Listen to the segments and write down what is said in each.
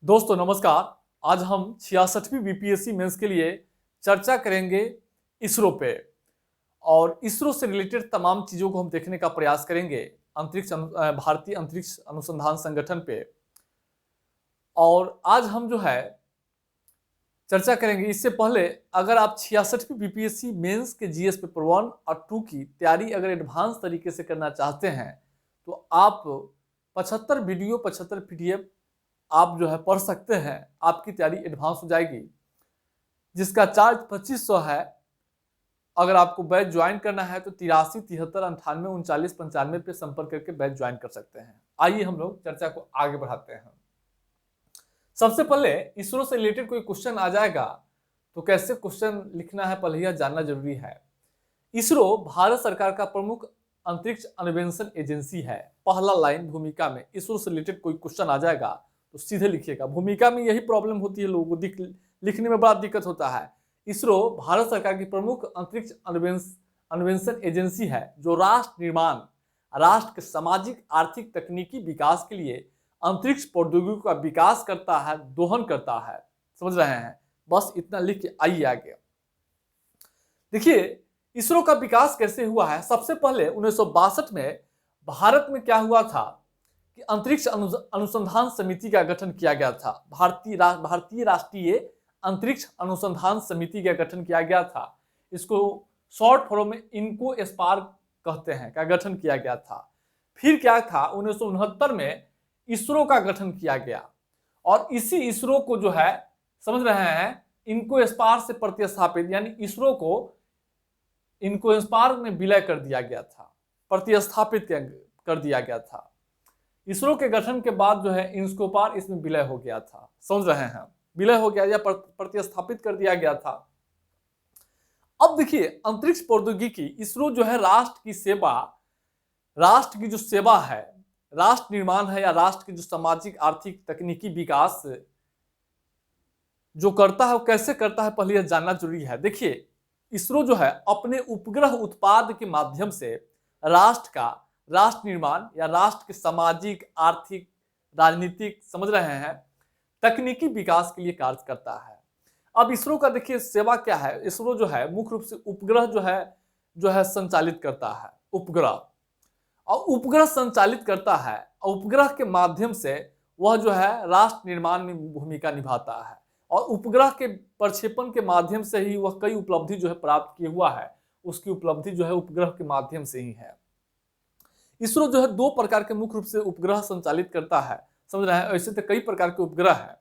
दोस्तों नमस्कार। आज हम 66वीं बीपीएससी मेंस के लिए चर्चा करेंगे इसरो पे और इसरो से रिलेटेड तमाम चीज़ों को हम देखने का प्रयास करेंगे भारतीय अंतरिक्ष अनुसंधान संगठन पे। और आज हम जो है चर्चा करेंगे। इससे पहले अगर आप 66वीं बीपीएससी मेंस के जीएस पेपर 1 और 2 की तैयारी अगर एडवांस तरीके से करना चाहते हैं तो आप 75 वीडियो 75 पीडीएफ आप जो है पढ़ सकते हैं। आपकी तैयारी एडवांस हो जाएगी, जिसका चार्ज 2500 है। अगर आपको बैच ज्वाइन करना है तो 83 73 98 39 95 पे संपर्क करके बैच ज्वाइन कर सकते हैं। आइए हम लोग चर्चा को आगे बढ़ाते हैं। सबसे पहले इसरो से रिलेटेड कोई क्वेश्चन आ जाएगा तो कैसे क्वेश्चन लिखना है पहले यह जानना जरूरी है। इसरो भारत सरकार का प्रमुख अंतरिक्ष अन्वेषण एजेंसी है। पहला लाइन भूमिका में इसरो से रिलेटेड कोई क्वेश्चन आ जाएगा तो सीधे लिखिएगा। भूमिका में यही प्रॉब्लम होती है, लोगों को लिखने में बड़ा दिक्कत होता है। इसरो भारत सरकार की प्रमुख अंतरिक्ष अन्वेषण एजेंसी है जो राष्ट्र निर्माण, राष्ट्र के सामाजिक आर्थिक तकनीकी विकास के लिए अंतरिक्ष प्रौद्योगिकी का विकास करता है, दोहन करता है। समझ रहे हैं? बस इतना लिख के आइए आगे। देखिए इसरो का विकास कैसे हुआ है। सबसे पहले 1962 में भारत में क्या हुआ था कि अंतरिक्ष अनुसंधान समिति का गठन किया गया था। भारतीय राष्ट्रीय अंतरिक्ष अनुसंधान समिति का गठन किया गया था। इसको शॉर्ट फॉर्म में इनको स्पार कहते हैं, का गठन किया गया था। फिर क्या था, 1969 में इसरो का गठन किया गया और इसी इसरो को जो है, समझ रहे हैं, इनको स्पार से प्रतिस्थापित, यानी इसरो को इनको स्पार में विलय कर दिया गया था, प्रतिस्थापित कर दिया गया था। इसरो के गठन के बाद जो है इंस्कोपार इसमें विलय हो गया था। समझ रहे हैं? विलय हो गया या प्रतिस्थापित कर दिया गया था। अब देखिए अंतरिक्ष प्रौद्योगिकी, इसरो जो है राष्ट्र की सेवा, राष्ट्र की जो सेवा है, राष्ट्र निर्माण है या राष्ट्र की जो सामाजिक आर्थिक तकनीकी विकास जो करता है वो कैसे करता है पहले यह जानना जरूरी है। देखिए इसरो जो है अपने उपग्रह उत्पाद के माध्यम से राष्ट्र निर्माण या राष्ट्र के सामाजिक आर्थिक राजनीतिक, समझ रहे हैं, तकनीकी विकास के लिए कार्य करता है। अब इसरो का देखिए सेवा क्या है। इसरो जो है मुख्य रूप से उपग्रह जो है संचालित करता है। उपग्रह संचालित करता है और उपग्रह के माध्यम से वह जो है राष्ट्र निर्माण में भूमिका निभाता है और उपग्रह के प्रक्षेपण के माध्यम से ही वह कई उपलब्धि जो है प्राप्त किया हुआ है। उसकी उपलब्धि जो है उपग्रह के माध्यम से ही है। इसरो जो है 2 प्रकार के मुख्य रूप से उपग्रह संचालित करता है। समझ रहे हैं? ऐसे तो कई प्रकार के उपग्रह है,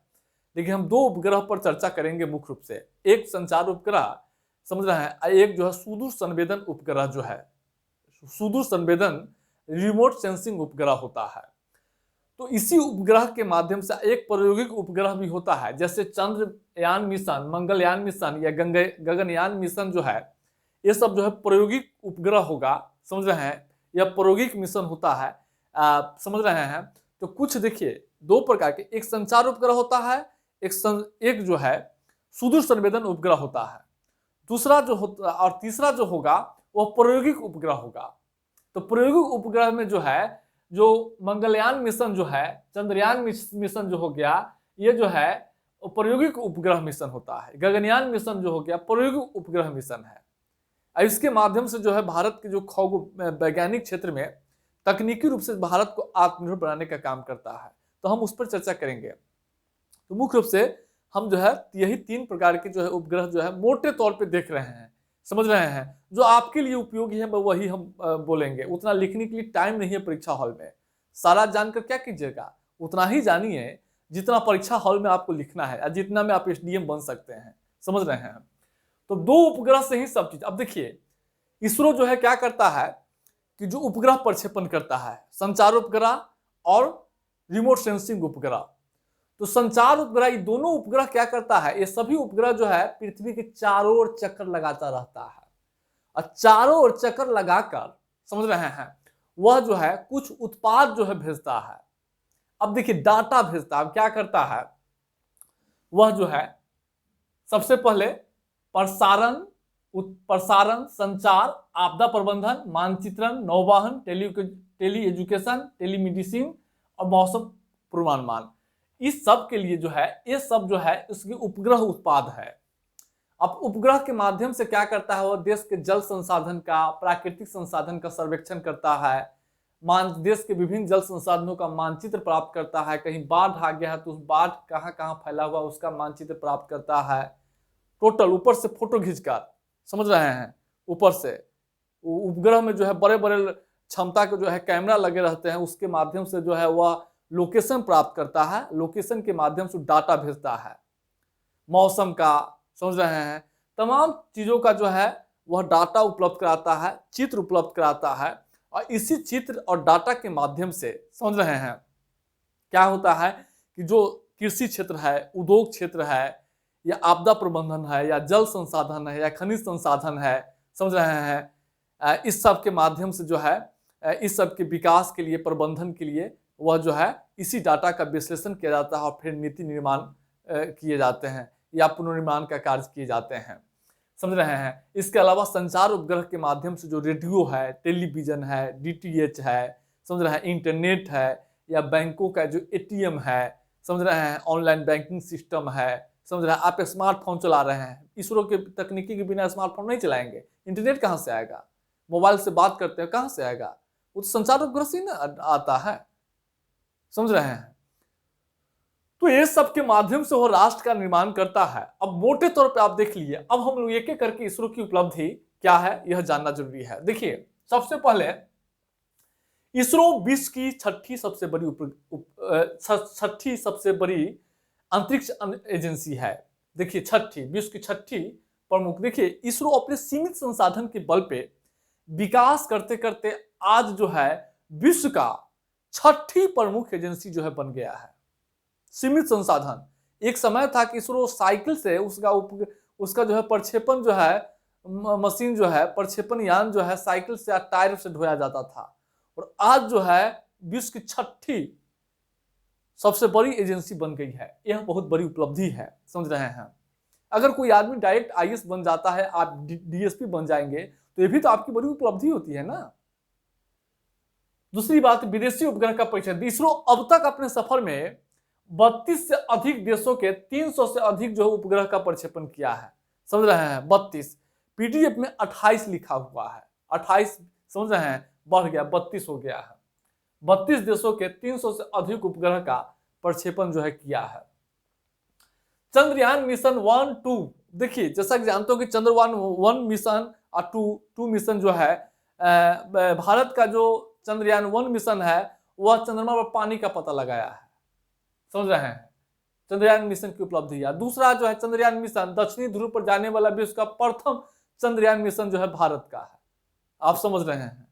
लेकिन हम 2 उपग्रह पर चर्चा करेंगे मुख्य रूप से। एक संचार उपग्रह, समझ रहे हैं, एक जो है सुदूर संवेदन उपग्रह जो है, सुदूर संवेदन रिमोट सेंसिंग उपग्रह होता है। तो इसी उपग्रह के माध्यम से एक प्रायोगिक उपग्रह भी होता है, जैसे चंद्रयान मिशन, मंगलयान मिशन या गगनयान मिशन जो है, ये सब जो है प्रायोगिक उपग्रह होगा। समझ रहे हैं? यह प्रायोगिक मिशन होता है। समझ रहे हैं? तो कुछ देखिए 2 प्रकार के, एक संचार उपग्रह होता है, एक जो है सुदूर संवेदन उपग्रह होता है। दूसरा जो होता और तीसरा जो होगा वह प्रायोगिक उपग्रह होगा। तो प्रायोगिक उपग्रह में जो है, जो मंगलयान मिशन जो है, चंद्रयान मिशन जो हो गया, ये जो है प्रायोगिक उपग्रह मिशन होता है। गगनयान मिशन जो हो गया प्रायोगिक उपग्रह मिशन है। इसके माध्यम से जो है भारत के जो वैज्ञानिक क्षेत्र में तकनीकी रूप से भारत को आत्मनिर्भर बनाने का काम करता है। तो हम उस पर चर्चा करेंगे। तो मुख्य रूप से हम जो है यही 3 प्रकार के जो है उपग्रह जो है मोटे तौर पे देख रहे हैं। समझ रहे हैं? जो आपके लिए उपयोगी है वही हम बोलेंगे। उतना लिखने के लिए टाइम नहीं है परीक्षा हॉल में। सारा जानकर क्या कीजिएगा, उतना ही जानिए जितना परीक्षा हॉल में आपको लिखना है और जितना में आप एसडीएम बन सकते हैं। समझ रहे हैं? तो 2 उपग्रह से ही सब चीज। अब देखिए इसरो जो है क्या करता है कि जो उपग्रह प्रक्षेपण करता है, संचार उपग्रह और रिमोट सेंसिंग उपग्रह। तो संचार उपग्रह, ये दोनों उपग्रह क्या करता है, ये सभी उपग्रह जो है पृथ्वी के चारों ओर चक्कर लगाता रहता है और चारों ओर चक्कर लगाकर, समझ रहे हैं, वह जो है कुछ उत्पाद जो है भेजता है। अब देखिए डाटा भेजता है। क्या करता है वह जो है, सबसे पहले प्रसारण, संचार, आपदा प्रबंधन, मानचित्रण, नौवहन, टेली एजुकेशन, टेलीमेडिसिन और मौसम पूर्वानुमान, इस सब के लिए जो है, ये सब जो है इसकी उपग्रह उत्पाद है। अब उपग्रह के माध्यम से क्या करता है, वह देश के जल संसाधन का, प्राकृतिक संसाधन का सर्वेक्षण करता है, देश के विभिन्न जल संसाधनों का मानचित्र प्राप्त करता है। कहीं बाढ़ आ गया है तो उस बाढ़ कहाँ कहाँ फैला हुआ उसका मानचित्र प्राप्त करता है। टोटल ऊपर से फोटो खींचकर, समझ रहे हैं, ऊपर से उपग्रह में जो है बड़े बड़े क्षमता के जो है कैमरा लगे रहते हैं, उसके माध्यम से जो है वह लोकेशन प्राप्त करता है, लोकेशन के माध्यम से डाटा भेजता है, मौसम का, समझ रहे हैं, तमाम चीजों का जो है वह डाटा उपलब्ध कराता है, चित्र उपलब्ध कराता है। और इसी चित्र और डाटा के माध्यम से, समझ रहे हैं, क्या होता है कि जो कृषि क्षेत्र है, उद्योग क्षेत्र है, या आपदा प्रबंधन है, या जल संसाधन है, या खनिज संसाधन है, समझ रहे हैं, इस सब के माध्यम से जो है इस सब के विकास के लिए, प्रबंधन के लिए वह जो है इसी डाटा का विश्लेषण किया जाता है और फिर नीति निर्माण किए जाते हैं या पुनर्निर्माण का कार्य किए जाते हैं, समझ रहे हैं। इसके अलावा संचार उपग्रह के माध्यम से जो रेडियो है, टेलीविजन है, डीटीएच है, समझ रहे हैं, इंटरनेट है, या बैंकों का जो एटीएम है, समझ रहे हैं, ऑनलाइन बैंकिंग सिस्टम है, समझ रहे हैं, आप स्मार्टफोन चला रहे हैं, इसरो के तकनीकी के बिना स्मार्टफोन नहीं चलाएंगे, इंटरनेट कहाँ से आएगा, मोबाइल से बात करते हैं कहाँ से आएगा, वो तो संचार उपग्रह से ही ना आता है, समझ रहे हैं। तो ये सब के माध्यम से वो राष्ट्र का निर्माण करता है। अब मोटे तौर पे आप देख लीजिए, अब हम लोग एक एक करके इसरो की उपलब्धि क्या है यह जानना जरूरी है। देखिए, सबसे पहले इसरो विश्व की छठी सबसे बड़ी अंतरिक्ष एजेंसी है। देखिए, छठी, विश्व की छठी प्रमुख। देखिए, इसरो अपने सीमित संसाधन के बल पे विकास करते करते आज जो है विश्व का छठी प्रमुख एजेंसी जो है बन गया है। सीमित संसाधन, एक समय था कि इसरो साइकिल से उसका जो है प्रक्षेपण जो है मशीन जो है, प्रक्षेपण यान जो है साइकिल से या टायर से ढोया जाता था, और आज जो है विश्व की छठी सबसे बड़ी एजेंसी बन गई है। यह बहुत बड़ी उपलब्धि है, समझ रहे हैं। अगर कोई आदमी डायरेक्ट आईएएस बन जाता है, आप डीएसपी बन जाएंगे, तो ये भी तो आपकी बड़ी उपलब्धि होती है ना। दूसरी बात, विदेशी उपग्रह का परीक्षण। इसरो अब तक अपने सफर में 32 से अधिक देशों के 300 से अधिक जो उपग्रह का प्रक्षेपण किया है, समझ रहे हैं। 32, पीडीएफ में 28 लिखा हुआ है, 28 समझ रहे हैं, बढ़ गया 32 हो गया है। 32 देशों के 300 से अधिक उपग्रह का प्रक्षेपण जो है किया है। चंद्रयान मिशन 1-2, देखिए जैसा कि जानते हो कि चंद्रयान 1 मिशन और 2 मिशन जो है, भारत का जो चंद्रयान 1 मिशन है वह चंद्रमा पर पानी का पता लगाया है, समझ रहे हैं, चंद्रयान मिशन की उपलब्धि है। दूसरा जो है चंद्रयान मिशन, दक्षिणी ध्रुव पर जाने वाला विश्व का प्रथम चंद्रयान मिशन जो है भारत का है, आप समझ रहे हैं।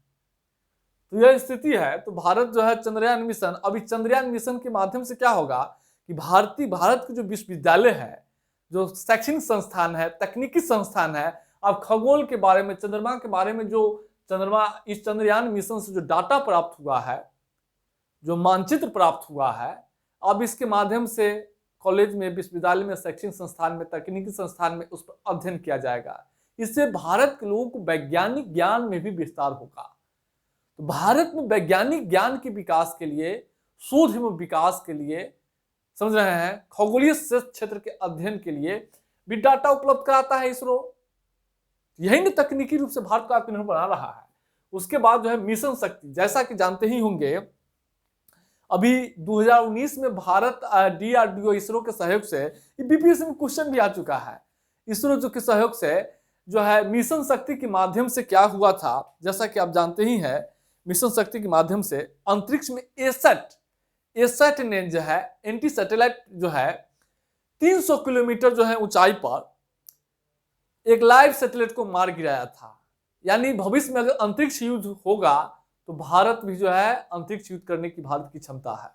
तो यह स्थिति है। तो भारत जो है चंद्रयान मिशन, अभी चंद्रयान मिशन के माध्यम से क्या होगा कि भारत के जो विश्वविद्यालय है, जो शैक्षणिक संस्थान है, तकनीकी संस्थान है, अब खगोल के बारे में, चंद्रमा के बारे में जो इस चंद्रयान मिशन से जो डाटा प्राप्त हुआ है, जो मानचित्र प्राप्त हुआ है, अब इसके माध्यम से कॉलेज में, विश्वविद्यालय में, शैक्षणिक संस्थान में, तकनीकी संस्थान में उस पर अध्ययन किया जाएगा। इससे भारत के लोगों को वैज्ञानिक ज्ञान में भी विस्तार होगा। तो भारत में वैज्ञानिक ज्ञान के विकास के लिए, शोध एवं विकास के लिए, समझ रहे हैं, खगोलीय क्षेत्र के अध्ययन के लिए भी डाटा उपलब्ध कराता है इसरो। यही न तकनीकी रूप से भारत को आत्मनिर्भर बना रहा है। उसके बाद जो है मिशन शक्ति, जैसा कि जानते ही होंगे, अभी 2019 में भारत डीआरडीओ इसरो के सहयोग से, बीपीएससी में क्वेश्चन भी आ चुका है, इसरो जो के सहयोग से जो है मिशन शक्ति के माध्यम से क्या हुआ था, जैसा कि आप जानते ही हैं, मिशन शक्ति के माध्यम से अंतरिक्ष में एसैट ने जो है एंटी सैटेलाइट जो है 300 किलोमीटर जो है ऊंचाई पर एक लाइव सैटेलाइट को मार गिराया था। यानी भविष्य में अगर अंतरिक्ष युद्ध होगा तो भारत भी जो है अंतरिक्ष युद्ध करने की भारत की क्षमता है,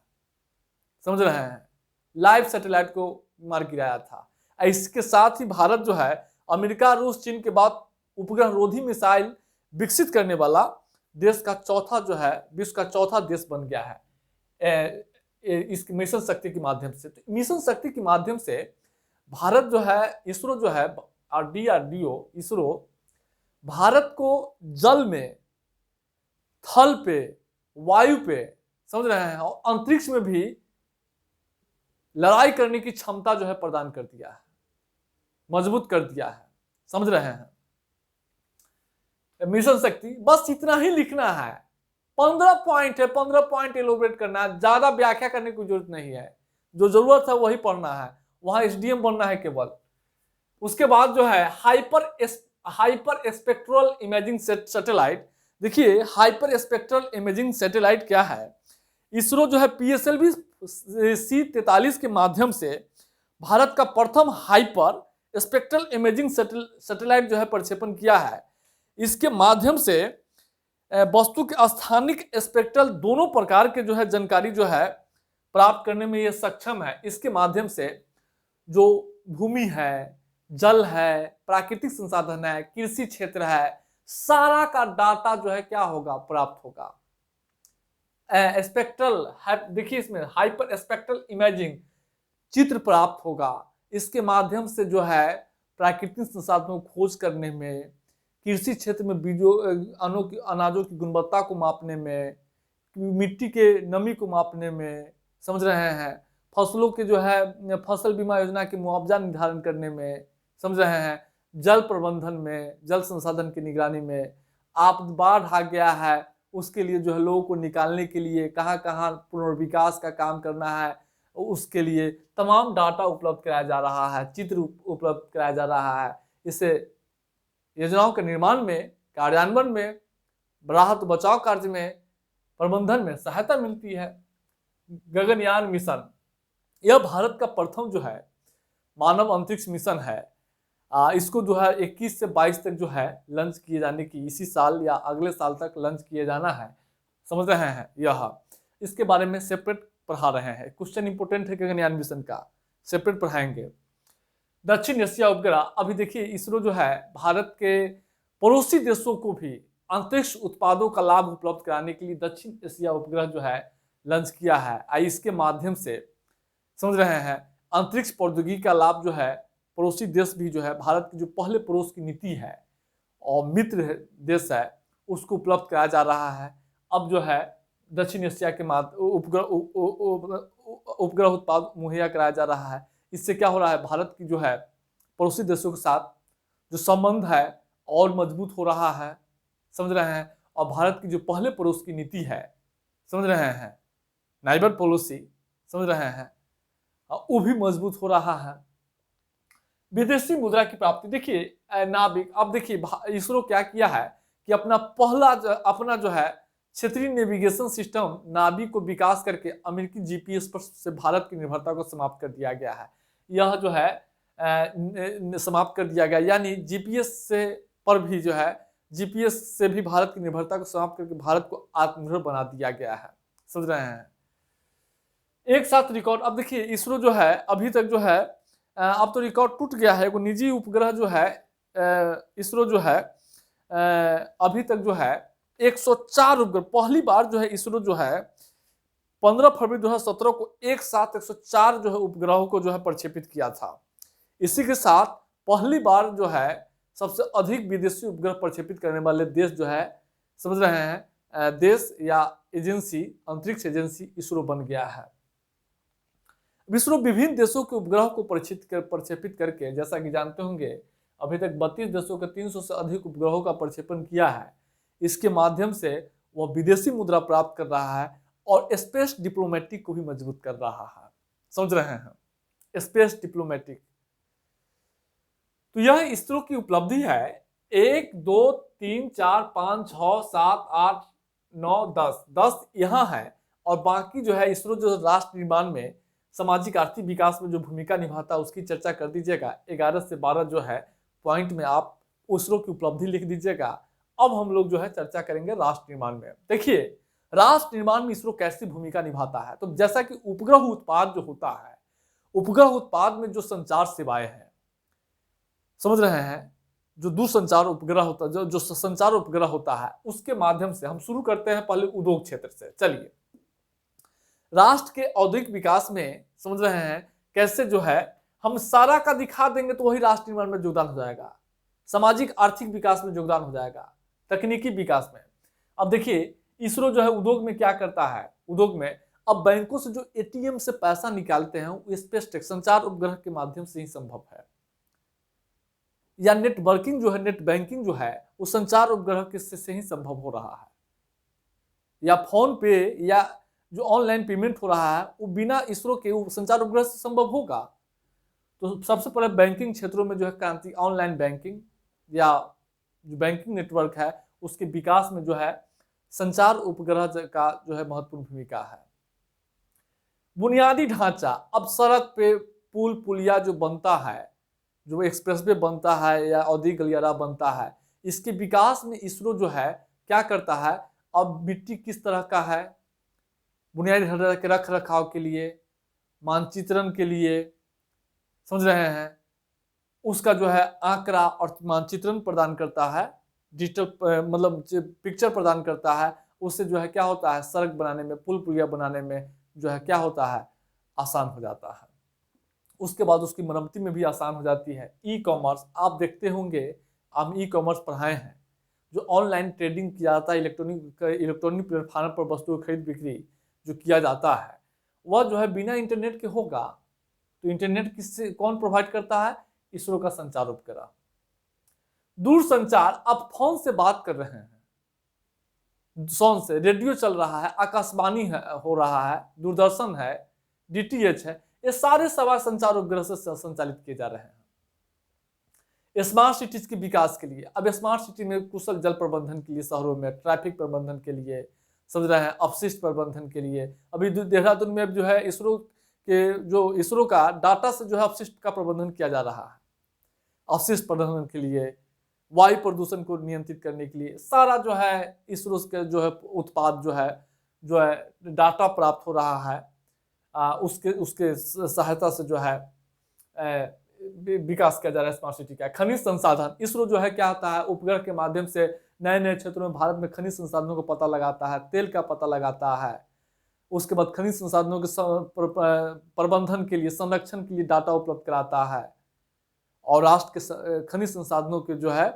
समझ रहे हैं। लाइव सैटेलाइट को मार गिराया था। इसके साथ ही भारत जो है अमेरिका, रूस, चीन के बाद उपग्रह रोधी मिसाइल विकसित करने वाला देश का चौथा जो है, विश्व का चौथा देश बन गया है इस मिशन शक्ति के माध्यम से। तो मिशन शक्ति के माध्यम से भारत जो है, इसरो जो है और डीआरडीओ इसरो भारत को जल में, थल पे, वायु पे, समझ रहे हैं, और अंतरिक्ष में भी लड़ाई करने की क्षमता जो है प्रदान कर दिया है, मजबूत कर दिया है। समझ रहे हैं? मिशन शक्ति, बस इतना ही लिखना है। 15 पॉइंट है, 15 पॉइंट एलोबरेट करना है, ज्यादा व्याख्या करने की जरूरत नहीं है। जो जरूरत है वही पढ़ना है, वहां एसडीएम बनना है केवल। उसके बाद जो है हाइपर स्पेक्ट्रल इमेजिंग सैटेलाइट। देखिए हाइपर स्पेक्ट्रल इमेजिंग सैटेलाइट क्या है? इसरो जो है पीएसएलवी C43 के माध्यम से भारत का प्रथम हाइपर स्पेक्ट्रल इमेजिंग सैटेलाइट जो है प्रक्षेपण किया है। इसके माध्यम से वस्तु के स्थानिक स्पेक्ट्रल दोनों प्रकार के जो है जानकारी जो है प्राप्त करने में ये सक्षम है। इसके माध्यम से जो भूमि है, जल है, प्राकृतिक संसाधन है, कृषि क्षेत्र है, सारा का डाटा जो है क्या होगा, प्राप्त होगा। स्पेक्ट्रल, देखिए इसमें हाइपर स्पेक्ट्रल इमेजिंग चित्र प्राप्त होगा। इसके माध्यम से जो है प्राकृतिक संसाधनों को खोज करने में, कृषि क्षेत्र में बीजों अनाजों की गुणवत्ता को मापने में, मिट्टी के नमी को मापने में, समझ रहे हैं, फसलों के जो है फसल बीमा योजना के मुआवजा निर्धारण करने में, समझ रहे हैं, जल प्रबंधन में, जल संसाधन की निगरानी में, आप बाढ़ आ गया है उसके लिए जो है लोगों को निकालने के लिए कहाँ कहाँ पुनर्विकास का काम करना है, उसके लिए तमाम डाटा उपलब्ध कराया जा रहा है, चित्र उपलब्ध कराया जा रहा है। इससे योजनाओं के निर्माण में, कार्यान्वयन में, राहत बचाव कार्य में, प्रबंधन में सहायता मिलती है। गगनयान मिशन, यह भारत का प्रथम जो है मानव अंतरिक्ष मिशन है। इसको जो है 21 से 22 तक जो है लॉन्च किए जाने की, इसी साल या अगले साल तक लॉन्च किए जाना है। समझ रहे हैं? यह इसके बारे में सेपरेट पढ़ा रहे हैं। क्वेश्चन इंपोर्टेंट है गगनयान मिशन का, सेपरेट पढ़ाएंगे। दक्षिण एशिया उपग्रह, अभी देखिए इसरो जो है भारत के पड़ोसी देशों को भी अंतरिक्ष उत्पादों का लाभ उपलब्ध कराने के लिए दक्षिण एशिया उपग्रह जो है लॉन्च किया है। इसके माध्यम से समझ रहे हैं अंतरिक्ष प्रौद्योगिकी का लाभ जो है पड़ोसी देश भी जो है भारत की जो पहले पड़ोस की नीति है और मित्र देश है उसको उपलब्ध कराया जा रहा है। अब जो है दक्षिण एशिया के उपग्रह उत्पाद मुहैया कराया जा रहा है। इससे क्या हो रहा है, भारत की जो है पड़ोसी देशों के साथ जो संबंध है और मजबूत हो रहा है। समझ रहे हैं? और भारत की जो पहले पड़ोस की नीति है, समझ रहे हैं, नाइबर पॉलिसी, समझ रहे हैं, वो भी मजबूत हो रहा है। विदेशी मुद्रा की प्राप्ति, देखिए नाविक, अब देखिए इसरो क्या किया है कि अपना जो है क्षेत्रीय नेविगेशन सिस्टम नाविक को विकास करके अमेरिकी जीपीएस पर से भारत की निर्भरता को समाप्त कर दिया गया है। यह जो है समाप्त कर दिया गया, यानी जीपीएस से पर भी जो है जीपीएस से भी भारत की निर्भरता को समाप्त करके भारत को आत्मनिर्भर बना दिया गया है। समझ रहे हैं? एक साथ रिकॉर्ड, अब देखिए इसरो जो है अभी तक जो है अब तो रिकॉर्ड टूट गया है। वो निजी उपग्रह जो है इसरो जो है अभी तक जो है 104 उपग्रह, पहली बार जो है इसरो जो है 15 फरवरी 2017 को एक साथ 104 जो है उपग्रहों को जो है प्रक्षेपित किया था। इसी के साथ पहली बार जो है सबसे अधिक विदेशी उपग्रह प्रक्षेपित करने वाले देश जो है, समझ रहे हैं, देश या एजेंसी, अंतरिक्ष एजेंसी इसरो बन गया है। इसरो विभिन्न देशों के उपग्रह को प्रक्षेपित करके, जैसा कि जानते होंगे अभी तक 32 देशों के 300 से अधिक उपग्रहों का प्रक्षेपण किया है। इसके माध्यम से वह विदेशी मुद्रा प्राप्त कर रहा है और स्पेस डिप्लोमेटिक को भी मजबूत कर रहा है। समझ रहे हैं? स्पेस डिप्लोमेटिक, तो यह इसरो की उपलब्धि है। 1 2 3 4 5 6 7 8 9 10 यहाँ है। और बाकी जो है इसरो जो राष्ट्र निर्माण में, सामाजिक आर्थिक विकास में जो भूमिका निभाता है उसकी चर्चा कर दीजिएगा। 11 से 12 जो है पॉइंट में आप इसरो की उपलब्धि लिख दीजिएगा। अब हम लोग जो है चर्चा करेंगे राष्ट्र निर्माण में। देखिए राष्ट्र निर्माण में इसरो कैसी भूमिका निभाता है। तो जैसा कि उपग्रह उत्पाद जो होता है, उपग्रह उत्पाद में जो संचार सेवाएं हैं, समझ रहे हैं, जो दूरसंचार उपग्रह होता है, जो संचार उपग्रह होता है, उसके माध्यम से हम शुरू करते हैं पहले उद्योग क्षेत्र से। चलिए, राष्ट्र के औद्योगिक विकास में समझ रहे हैं कैसे जो है हम सारा का दिखा देंगे तो वही राष्ट्र निर्माण में योगदान हो जाएगा, सामाजिक आर्थिक विकास में योगदान हो जाएगा, तकनीकी विकास में। अब देखिए इसरो जो है उद्योग में क्या करता है, उद्योग में अब बैंकों से जो एटीएम से पैसा निकालते हैं वो स्पेस टेक संचार उपग्रह के माध्यम से ही संभव है, या नेटवर्किंग जो है, नेट बैंकिंग जो है वो संचार उपग्रह के से ही संभव हो रहा है, या फोन पे या जो ऑनलाइन पेमेंट हो रहा है वो बिना इसरो के वो संचार उपग्रह से संभव होगा। तो सबसे पहले बैंकिंग क्षेत्रों में जो है क्रांति, ऑनलाइन बैंकिंग या जो बैंकिंग नेटवर्क है उसके विकास में जो है संचार उपग्रह का जो है महत्वपूर्ण भूमिका है। बुनियादी ढांचा, अब सड़क पे पुल पुलिया जो बनता है, जो एक्सप्रेसवे बनता है या औद्योगिक गलियारा बनता है, इसके विकास में इसरो जो है क्या करता है, अब मिट्टी किस तरह का है, बुनियादी ढांचा के रख रखाव के लिए, मानचित्रण के लिए, समझ रहे हैं, उसका जो है आंकड़ा और मानचित्रण प्रदान करता है, डिजिटल मतलब पिक्चर प्रदान करता है। उससे जो है क्या होता है, सड़क बनाने में, पुल पुलिया बनाने में जो है क्या होता है, आसान हो जाता है। उसके बाद उसकी मरम्मती में भी आसान हो जाती है। ई कॉमर्स, आप देखते होंगे, हम ई कॉमर्स पढ़ाए हैं, जो ऑनलाइन ट्रेडिंग किया जाता है, इलेक्ट्रॉनिक प्लेटफॉर्म पर वस्तु खरीद बिक्री जो किया जाता है वह जो है बिना इंटरनेट के होगा। तो इंटरनेट किससे, कौन प्रोवाइड करता है, इसरो का संचार उपग्रह। दूरसंचार, अब फोन से बात कर रहे हैं, फोन से रेडियो चल रहा है, आकाशवाणी हो रहा है, दूरदर्शन है, डीटीएच है, ये सारे सवा संचार उपग्रह से संचालित किए जा रहे हैं। स्मार्ट सिटीज के विकास के लिए, अब स्मार्ट सिटी में कुशल जल प्रबंधन के लिए, शहरों में ट्रैफिक प्रबंधन के लिए, समझ रहे हैं, अपशिष्ट प्रबंधन के लिए, अभी देहरादून में जो है इसरो के जो इसरो का डाटा से जो है अपशिष्ट का प्रबंधन किया जा रहा है। अपशिष्ट प्रबंधन के लिए, वायु प्रदूषण को नियंत्रित करने के लिए, सारा जो है इसरो के जो है उत्पाद जो है डाटा प्राप्त हो रहा है, उसके सहायता से जो है विकास किया जा रहा है स्मार्ट सिटी का। खनिज संसाधन, इसरो जो है क्या होता है, उपग्रह के माध्यम से नए नए क्षेत्रों में भारत में खनिज संसाधनों को पता लगाता है, तेल का पता लगाता है, उसके बाद खनिज संसाधनों के प्रबंधन के लिए, संरक्षण के लिए डाटा उपलब्ध कराता है, और राष्ट्र के खनिज संसाधनों के जो है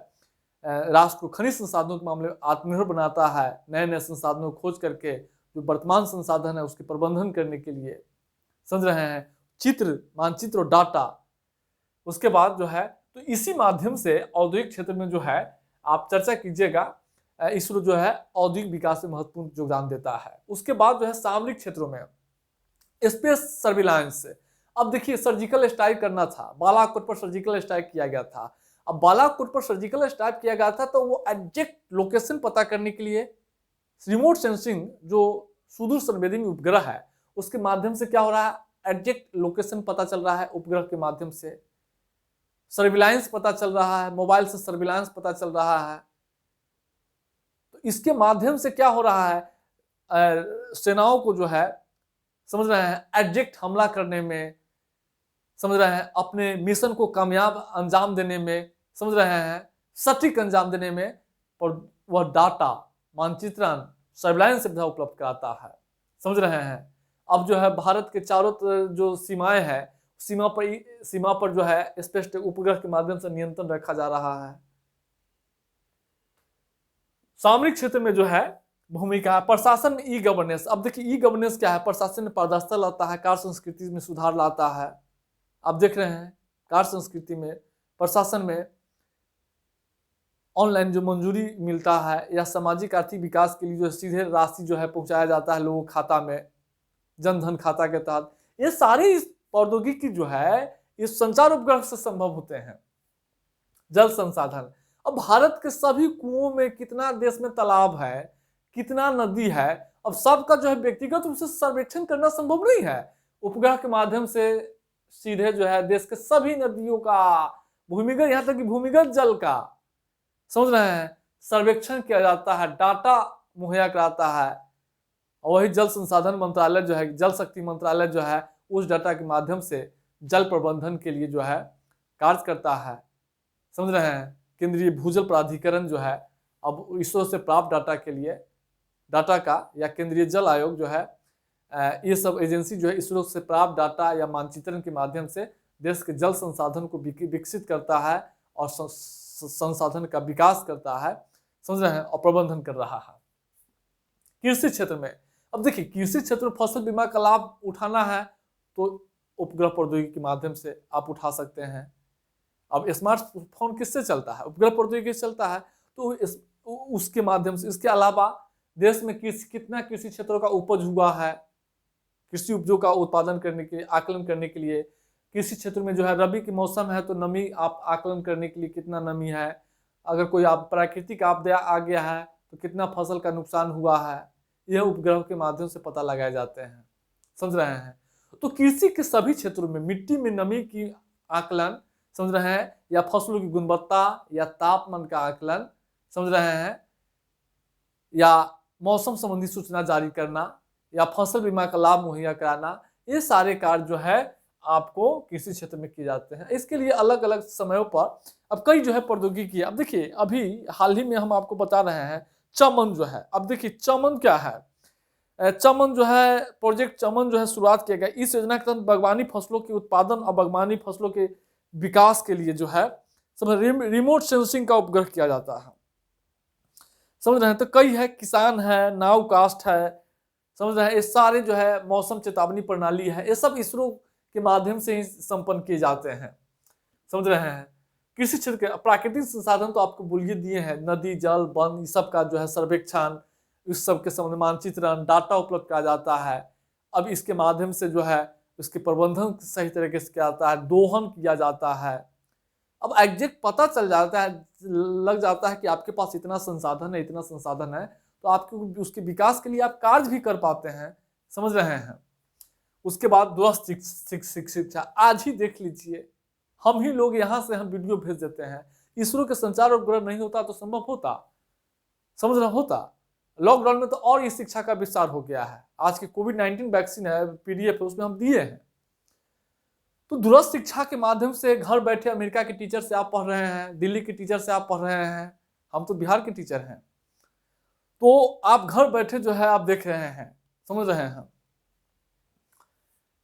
राष्ट्र को खनिज संसाधनों के मामले में आत्मनिर्भर बनाता है, नए नए संसाधनों को खोज करके जो वर्तमान संसाधन है उसके प्रबंधन करने के लिए, समझ रहे हैं, चित्र, मानचित्र और डाटा। उसके बाद जो है तो इसी माध्यम से औद्योगिक क्षेत्र में जो है आप चर्चा कीजिएगा, इसरो जो है औद्योगिक विकास में महत्वपूर्ण योगदान देता है। उसके बाद जो है सामरिक क्षेत्रों में स्पेस सर्विलांस, अब देखिए सर्जिकल स्ट्राइक करना था, बालाकोट पर सर्जिकल स्ट्राइक किया गया था। अब बालाकोट पर सर्जिकल स्ट्राइक किया गया था तो वो एग्जैक्ट लोकेशन पता करने के लिए रिमोट सेंसिंग जो सुदूर संवेदी उपग्रह है उसके माध्यम से क्या हो रहा है, एग्जैक्ट लोकेशन पता चल रहा है, उपग्रह के माध्यम से सर्विलांस पता चल रहा है, मोबाइल से सर्विलांस पता चल रहा है। तो इसके माध्यम से क्या हो रहा है, सेनाओं को जो है समझ रहे हैं एग्जैक्ट हमला करने में, समझ रहे हैं अपने मिशन को कामयाब अंजाम देने में, समझ रहे हैं सटीक अंजाम देने में, और वह डाटा, मानचित्रण, सर्विलांस सुविधा उपलब्ध कराता है, समझ रहे हैं। अब जो है भारत के चारों जो सीमाएं हैं, सीमा पर जो है स्पेस उपग्रह के माध्यम से नियंत्रण रखा जा रहा है। सामरिक क्षेत्र में जो है भूमिका, प्रशासन में ई गवर्नेंस, अब देखिए ई गवर्नेंस क्या है, प्रशासन में पारदर्शिता लाता है, कार्य संस्कृति में सुधार लाता है। आप देख रहे हैं कार्य संस्कृति में, प्रशासन में ऑनलाइन जो मंजूरी मिलता है या सामाजिक आर्थिक विकास के लिए जो सीधे राशि जो है पहुंचाया जाता है लोगों खाता में, जनधन खाता के तहत, ये सारी इस प्रौद्योगिकी जो है इस संचार उपग्रह से संभव होते हैं। जल संसाधन, अब भारत के सभी कुओं में कितना देश में तालाब है, कितना नदी है, अब सबका जो है व्यक्तिगत रूप से सर्वेक्षण करना संभव नहीं है। उपग्रह के माध्यम से सीधे जो है देश के सभी नदियों का, भूमिगत, यहाँ तक कि भूमिगत जल का, समझ रहे हैं, सर्वेक्षण किया जाता है, डाटा मुहैया कराता है, और वही जल संसाधन मंत्रालय जो है, जल शक्ति मंत्रालय जो है उस डाटा के माध्यम से जल प्रबंधन के लिए जो है कार्य करता है, समझ रहे हैं। केंद्रीय भूजल प्राधिकरण जो है अब इसरो से प्राप्त डाटा के लिए, डाटा का, या केंद्रीय जल आयोग जो है, ये सब एजेंसी जो है इसरो से प्राप्त डाटा या मानचित्रण के माध्यम से देश के जल संसाधन को विकसित करता है और संसाधन का विकास करता है, समझ रहे हैं, और प्रबंधन कर रहा है। कृषि क्षेत्र में, अब देखिए कृषि क्षेत्र में फसल बीमा का लाभ उठाना है तो उपग्रह प्रौद्योगिकी के माध्यम से आप उठा सकते हैं। अब स्मार्टफोन किससे चलता है? उपग्रह प्रौद्योगिकी से चलता है। तो उसके माध्यम से, इसके अलावा देश में कितना कृषि क्षेत्रों का उपज हुआ है, कृषि उपजों का उत्पादन करने के लिए, आकलन करने के लिए, कृषि क्षेत्र में जो है रबी के मौसम है तो नमी आप आकलन करने के लिए कितना नमी है, अगर कोई आप प्राकृतिक आपदा आ गया है तो कितना फसल का नुकसान हुआ है, यह उपग्रह के माध्यम से पता लगाए जाते हैं। समझ रहे हैं? तो कृषि के सभी क्षेत्रों में मिट्टी में नमी की आकलन, समझ रहे हैं, या फसलों की गुणवत्ता या तापमान का आकलन, समझ रहे हैं, या मौसम संबंधी सूचना जारी करना, या फसल बीमा का लाभ मुहैया कराना, ये सारे कार्य जो है आपको कृषि क्षेत्र में किए जाते हैं। इसके लिए अलग अलग समयों पर अब कई जो है प्रौद्योगिकी। अब देखिए अभी हाल ही में हम आपको बता रहे हैं चमन जो है, अब देखिए चमन क्या है, चमन जो है, प्रोजेक्ट चमन जो है शुरुआत किया गया। इस योजना के तहत बागवानी फसलों के उत्पादन और बागवानी फसलों के विकास के लिए जो है सब रिमोट सेंसिंग का उपग्रह किया जाता है। समझ रहे हैं? तो कई है, किसान है, नाउकास्ट है, समझ रहे हैं, ये सारे जो है मौसम चेतावनी प्रणाली है, ये सब इसरो के माध्यम से ही संपन्न किए जाते हैं। समझ रहे हैं? कृषि क्षेत्र के प्राकृतिक संसाधन तो आपको बोलिए दिए हैं, नदी, जल, वन, इस सब का जो है सर्वेक्षण, इस सब के संबंध मानचित्रण, डाटा उपलब्ध किया जाता है। अब इसके माध्यम से जो है उसके प्रबंधन सही तरीके से किया जाता है, दोहन किया जाता है। अब एग्जैक्ट पता चल जाता है, लग जाता है कि आपके पास इतना संसाधन है, इतना संसाधन है, तो आपके उसके विकास के लिए आप कार्य भी कर पाते हैं। समझ रहे हैं? उसके बाद दूरस्थ शिक्षा, आज ही देख लीजिए, हम ही लोग यहाँ से हम वीडियो भेज देते हैं। इसरो के संचार उपग्रह नहीं होता तो संभव होता? समझ रहा होता? लॉकडाउन में तो और इस शिक्षा का विस्तार हो गया है। आज की कोविड-19 वैक्सीन है, पीडीएफ है, उसमें हम दिए हैं। तो दूरस्थ शिक्षा के माध्यम से घर बैठे अमेरिका के टीचर से आप पढ़ रहे हैं, दिल्ली के टीचर से आप पढ़ रहे हैं, हम तो बिहार के टीचर हैं, तो आप घर बैठे जो है आप देख रहे हैं, समझ रहे हैं।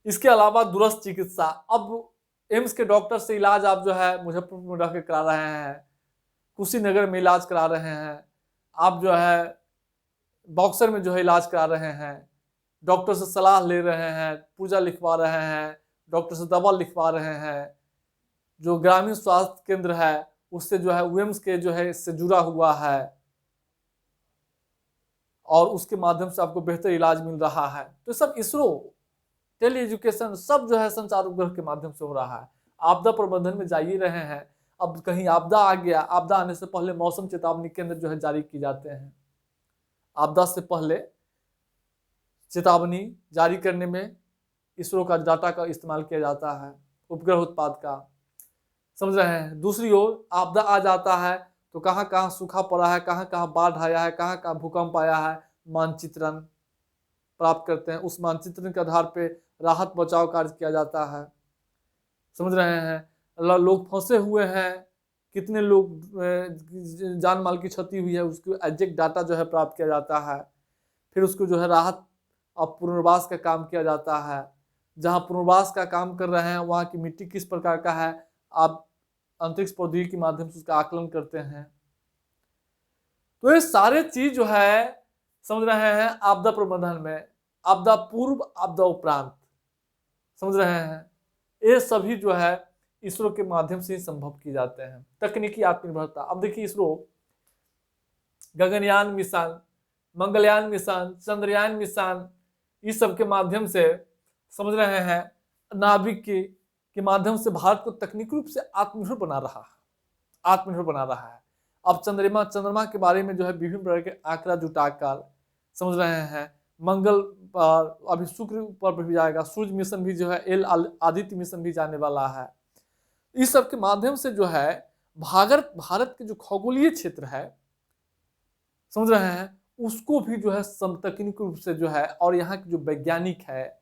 इसके अलावा दूरस्थ चिकित्सा, अब एम्स के डॉक्टर से इलाज आप जो है मुजफ्फरपुर में रह के करा रहे हैं, कुशीनगर में इलाज करा रहे हैं, आप जो है बॉक्सर में जो है इलाज करा रहे हैं, डॉक्टर से सलाह ले रहे हैं, पूजा लिखवा रहे हैं, डॉक्टर से दवा लिखवा रहे हैं। जो ग्रामीण स्वास्थ्य केंद्र है उससे जो है एम्स के जो है इससे जुड़ा हुआ है और उसके माध्यम से आपको बेहतर इलाज मिल रहा है। तो सब इसरो, टेली एजुकेशन, सब जो है संचार उपग्रह के माध्यम से हो रहा है। आपदा प्रबंधन में जा ही रहे हैं। अब कहीं आपदा आ गया, आपदा आने से पहले मौसम चेतावनी केंद्र जो है जारी किए जाते हैं। आपदा से पहले चेतावनी जारी करने में इसरो का डाटा का इस्तेमाल किया जाता है, उपग्रह उत्पाद का। समझ रहे हैं? दूसरी ओर आपदा आ जाता है तो कहाँ कहाँ सूखा पड़ा है, कहाँ कहाँ बाढ़ आया है, कहाँ कहाँ भूकंप आया है, मानचित्रण प्राप्त करते हैं। उस मानचित्रण के आधार पे राहत बचाव कार्य किया जाता है। समझ रहे हैं? लोग फंसे हुए हैं, कितने लोग जान माल की क्षति हुई है, उसको एग्जैक्ट डाटा जो है प्राप्त किया जाता है। फिर उसको जो है राहत और पुनर्वास का काम किया जाता है। जहाँ पुनर्वास का काम कर रहे हैं वहाँ की मिट्टी किस प्रकार का है, आप अंतरिक्ष प्रौद्योगिकी के माध्यम से उसका आकलन करते हैं। तो ये सारे चीज जो है समझ रहे हैं आपदा प्रबंधन में, आपदा पूर्व, आपदा उपरांत, समझ रहे हैं, ये सभी जो है इसरो के माध्यम से ही संभव किए जाते हैं। तकनीकी आत्मनिर्भरता, अब देखिए ISRO Gaganyaan mission, Mangalyaan mission, Chandrayaan mission, इस सब के माध्यम से समझ रहे हैं नाभिक के माध्यम से भारत को तकनीकी रूप से आत्मनिर्भर बना रहा है। अब चंद्रमा के बारे में जो है विभिन्न प्रकार के आंकड़ा जुटाकर, समझ रहे हैं, मंगल पर, अभी शुक्र पर भी जाएगा, सूर्य मिशन भी जो है, आदित्य मिशन भी जाने वाला है। इस सब के माध्यम से जो है भारत के जो खगोलीय क्षेत्र है, समझ रहे हैं, उसको भी जो है तकनीकी रूप से जो है, और यहाँ के जो वैज्ञानिक है,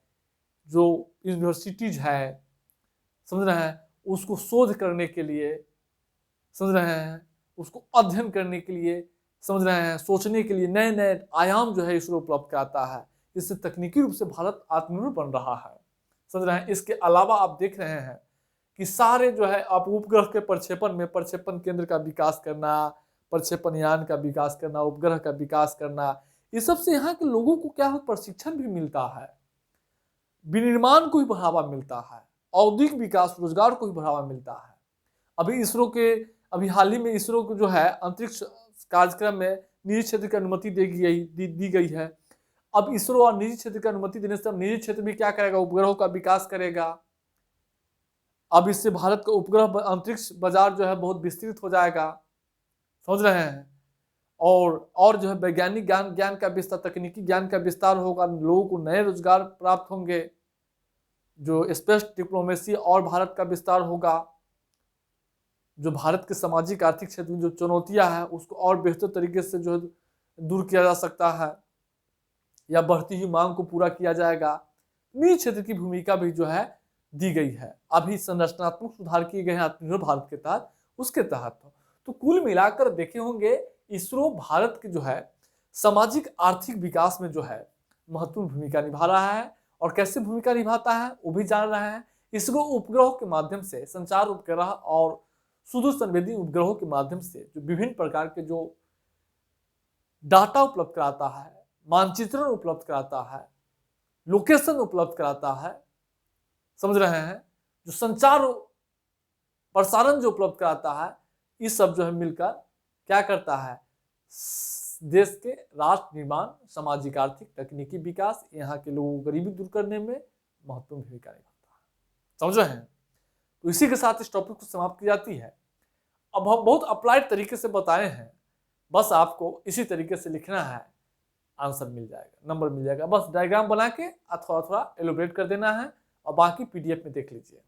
जो यूनिवर्सिटीज है, समझ रहे हैं, उसको शोध करने के लिए, समझ रहे हैं, उसको अध्ययन करने के लिए, समझ रहे हैं, सोचने के लिए नए नए आयाम जो है इसरो उपलब्ध कराता है। इससे तकनीकी रूप से भारत आत्मनिर्भर बन रहा है। समझ रहे हैं? इसके अलावा आप देख रहे हैं कि सारे जो है आप उपग्रह के प्रक्षेपण में प्रक्षेपण केंद्र का विकास करना, प्रक्षेपण यान का विकास करना, उपग्रह का विकास करना, इस सब से यहाँ के लोगों को क्या प्रशिक्षण भी मिलता है, विनिर्माण को भी बढ़ावा मिलता है, औद्योगिक विकास रोजगार को भी बढ़ावा मिलता है। अभी हाल ही में इसरो को जो है अंतरिक्ष कार्यक्रम में निजी क्षेत्र की अनुमति दी गई है। अब इसरो और निजी क्षेत्र की अनुमति देने से अब निजी क्षेत्र भी क्या करेगा, उपग्रहों का विकास करेगा। अब इससे भारत का उपग्रह अंतरिक्ष बाजार जो है बहुत विस्तृत हो जाएगा, समझ रहे हैं। और जो है वैज्ञानिक ज्ञान का विस्तार, तकनीकी ज्ञान का विस्तार होगा, लोगों को नए रोजगार प्राप्त होंगे, जो स्पेस डिप्लोमेसी और भारत का विस्तार होगा, जो भारत के सामाजिक आर्थिक क्षेत्र में जो चुनौतियां हैं उसको और बेहतर तरीके से जो है दूर किया जा सकता है या बढ़ती हुई मांग को पूरा किया जाएगा। निजी क्षेत्र की भूमिका भी जो है दी गई है। अभी संरचनात्मक सुधार किए गए हैं आत्मनिर्भर भारत के तहत, उसके तहत। तो कुल मिलाकर देखे होंगे इसरो भारत के जो है सामाजिक आर्थिक विकास में जो है महत्वपूर्ण भूमिका निभा रहा है। और कैसे भूमिका निभाता है वो भी जान रहे हैं। इसरो उपग्रहों के माध्यम से, संचार उपग्रह और सुदूर संवेदी उपग्रहों के माध्यम से जो विभिन्न प्रकार के जो डाटा उपलब्ध कराता है, मानचित्रण उपलब्ध कराता है, लोकेशन उपलब्ध कराता है, समझ रहे हैं, जो संचार प्रसारण जो उपलब्ध कराता है, इस सब जो है मिलकर क्या करता है, देश के राष्ट्र निर्माण, सामाजिक आर्थिक तकनीकी विकास, यहाँ के लोगों को गरीबी दूर करने में महत्वपूर्ण भूमिका निभाता है। समझ रहे हैं। तो इसी के साथ इस टॉपिक को समाप्त की जाती है। अब हम बहुत अप्लाइड तरीके से बताए हैं, बस आपको इसी तरीके से लिखना है, आंसर मिल जाएगा, नंबर मिल जाएगा। बस डायग्राम बना के थोड़ा थोड़ा एलोब्रेट कर देना है और बाकी पीडीएफ में देख लीजिए।